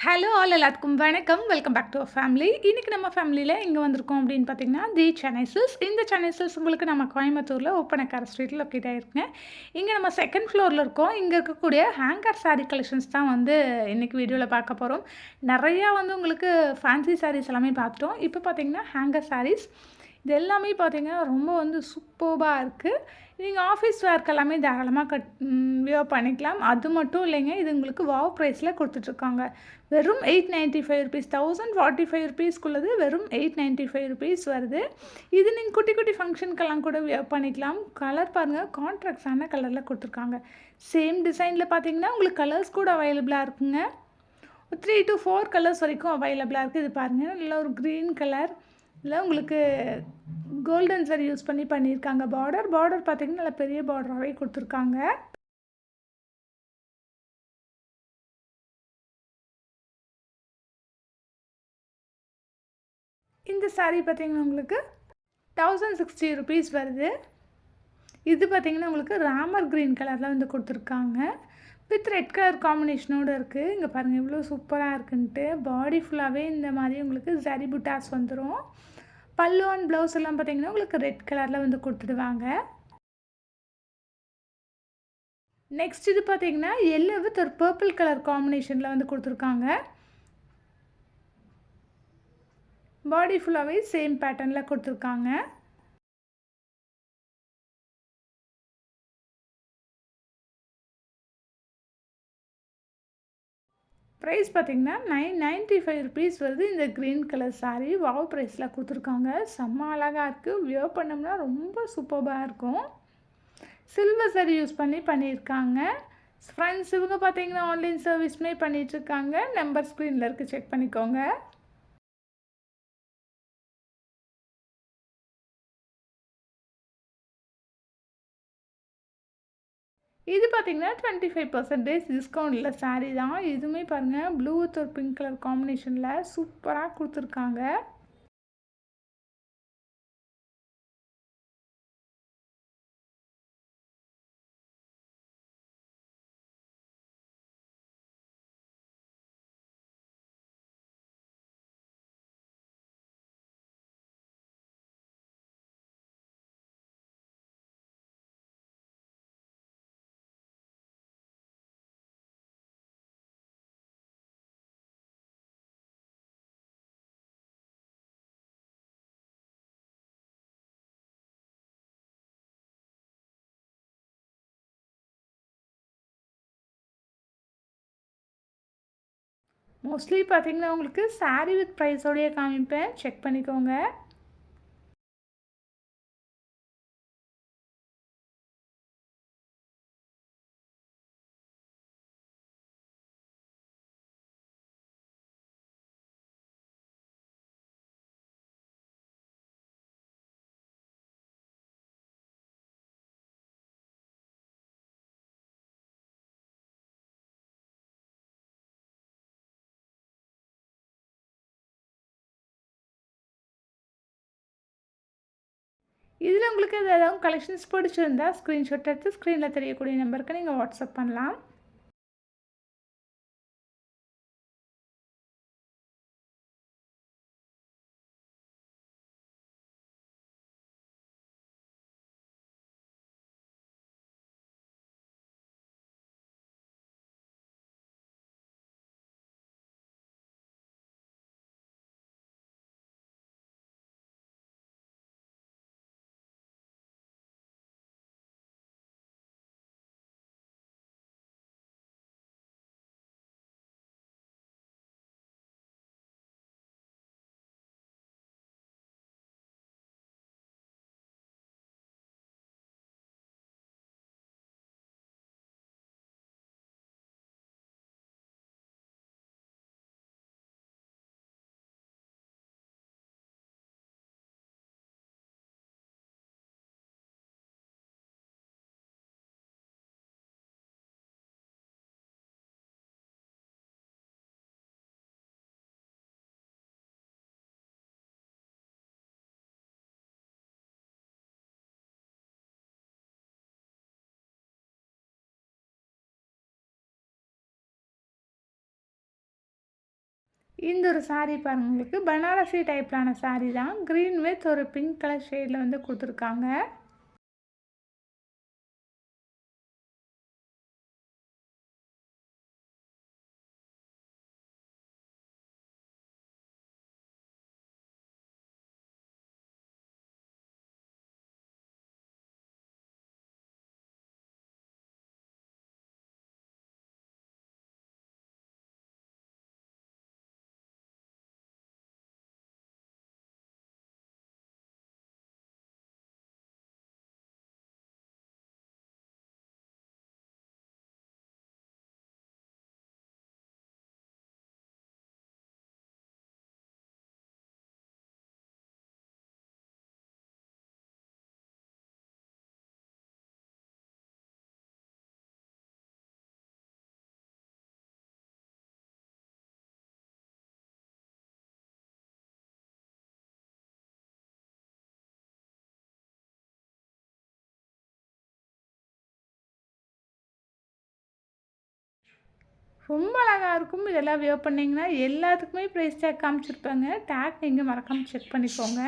Hello all எல்லாத்துக்கும் வணக்கம். Welcome back to our family. இன்றைக்கி நம்ம ஃபேமிலியில் எங்கே வந்திருக்கோம் அப்படின்னு பார்த்தீங்கன்னா, தி சென்னை சில்க்ஸ். இந்த சென்னை சில்க்ஸ் உங்களுக்கு நம்ம கோயம்புத்தூரில் ஒப்பனக்கார ஸ்ட்ரீட்டில் லொக்கேட் ஆகிருக்குங்க. இங்கே நம்ம செகண்ட் ஃப்ளோரில் இருக்கோம். இங்கே இருக்கக்கூடிய ஹேங்கர் சாரீ கலெக்ஷன்ஸ் தான் வந்து இன்றைக்கி வீடியோவில் பார்க்க போகிறோம். நிறையா வந்து உங்களுக்கு ஃபேன்சி சாரீஸ் எல்லாமே பார்த்துட்டோம். இப்போ பார்த்தீங்கன்னா ஹேங்கர் சாரீஸ் இது எல்லாமே பார்த்தீங்கன்னா ரொம்ப வந்து சூப்பர்பாக இருக்குது. நீங்கள் ஆஃபீஸ் வேர்க்கு எல்லாமே தாராளமாக வியர் பண்ணிக்கலாம். அது மட்டும் இல்லைங்க, இது உங்களுக்கு வாவ் ப்ரைஸில் கொடுத்துட்ருக்காங்க. வெறும் ₹895 ₹1045 வெறும் ₹895 வருது. இது நீங்கள் குட்டி குட்டி ஃபங்க்ஷனுக்கெல்லாம் கூட வியர் பண்ணிக்கலாம். கலர் பாருங்கள், கான்ட்ராக்ட்ஸான கலரில் கொடுத்துருக்காங்க. சேம் டிசைனில் பார்த்தீங்கன்னா உங்களுக்கு கலர்ஸ் கூட அவைலபிளாக இருக்குங்க. 3 to 4 கலர்ஸ் வரைக்கும் அவைலபிளாக இருக்குது. இது பாருங்கள், நல்ல ஒரு க்ரீன் கலர் இல்லை உங்களுக்கு கோல்டன் சரி யூஸ் பண்ணியிருக்காங்க. பார்டர் பார்த்தீங்கன்னா நல்ல பெரிய பார்டராகவே கொடுத்துருக்காங்க. இந்த சாரீ பார்த்தீங்கன்னா உங்களுக்கு ₹1060 வருது. இது பார்த்தீங்கன்னா உங்களுக்கு ராமர் க்ரீன் கலரில் வந்து கொடுத்துருக்காங்க. வித் ரெட் கலர் காம்பினேஷனோடு இருக்குது. இங்கே பாருங்கள் இவ்வளோ சூப்பராக இருக்குன்ட்டு. பாடி ஃபுல்லாகவே இந்த மாதிரி உங்களுக்கு ஜரி புட்டாஸ் வந்துடும். பல்லு அண்ட் ப்ளவுஸ் எல்லாம் பார்த்தீங்கன்னா உங்களுக்கு ரெட் கலரில் வந்து கொடுத்துடுவாங்க. நெக்ஸ்ட் இது பார்த்தீங்கன்னா எல்லோ வித் ஒரு பர்பிள் கலர் காம்பினேஷனில் வந்து கொடுத்துருக்காங்க. பாடி ஃபுல்லாகவே சேம் பேட்டர்னில் கொடுத்துருக்காங்க. ப்ரைஸ் பார்த்தீங்கன்னா ₹995 வருது. இந்த க்ரீன் கலர் சாரீ வாவ் ப்ரைஸில் கொடுத்துருக்காங்க. செம்ம அழகாக இருக்குது. வியர் பண்ணோம்னா ரொம்ப சூப்பராக இருக்கும். சில்வர் சரி யூஸ் பண்ணியிருக்காங்க. ஃப்ரெண்ட்ஸ் இவங்க பார்த்தீங்கன்னா ஆன்லைன் சர்வீஸுமே பண்ணிகிட்ருக்காங்க. நம்பர் ஸ்க்ரீனில் இருக்குது, செக் பண்ணிக்கோங்க. இது பார்த்தீங்கன்னா 25% டிஸ்கவுண்டில் சாரீ தான். இதுவுமே பாருங்கள் ப்ளூ வித் ஒரு பிங்க் கலர் காம்பினேஷனில் சூப்பராக கொடுத்துருக்காங்க. மோஸ்ட்லி பார்த்தீங்கன்னா உங்களுக்கு சாரீ வித் ப்ரைஸோடையே காமிப்பேன், செக் பண்ணிக்கோங்க. இதில் உங்களுக்கு ஏதாவது கலெக்ஷன்ஸ் பிடிச்சிருந்தா ஸ்க்ரீன்ஷாட் எடுத்து ஸ்க்ரீனில் தெரியக்கூடிய நம்பருக்கு நீங்கள் வாட்ஸ்அப் பண்ணலாம். இந்த ஒரு சாரீ பாருங்க உங்களுக்கு பனாரசி டைப்லான சாரீ தான். கிரீன் வித் ஒரு பிங்க் கலர் ஷேட்ல வந்து குடுத்துருக்காங்க. ரொம்ப அழகா இருக்கும். இதெல்லாம் வியர் பண்ணீங்கன்னா, எல்லாத்துக்குமே பிரைஸ் டேக் காமிச்சிருப்பாங்க. டேக் நீங்க மறக்காம செக் பண்ணிக்கோங்க.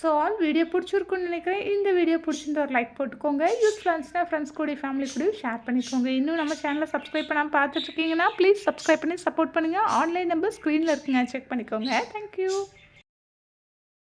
ஸோ ஆல் வீடியோ பிடிச்சிருக்குன்னு நினைக்கிறேன். இந்த வீடியோ பிடிச்சிருந்தா ஒரு லைக் போட்டுக்கோங்க. யூஸ்ஃபுல்லாக இருந்துச்சுன்னா ஃப்ரெண்ட்ஸ் கூடயும் ஃபேமிலி கூடயும் ஷேர் பண்ணிக்கோங்க. இன்னும் நம்ம சேனலை சப்ஸ்கிரைப் பண்ணாமல் பார்த்துட்ருக்கீங்கன்னா ப்ளீஸ் சப்ஸ்கிரைப் பண்ணி சப்போர்ட் பண்ணுங்கள். ஆன்லைன் நம்பர் ஸ்க்ரீனில் இருக்குங்க, செக் பண்ணிக்கோங்க. தேங்க்யூ.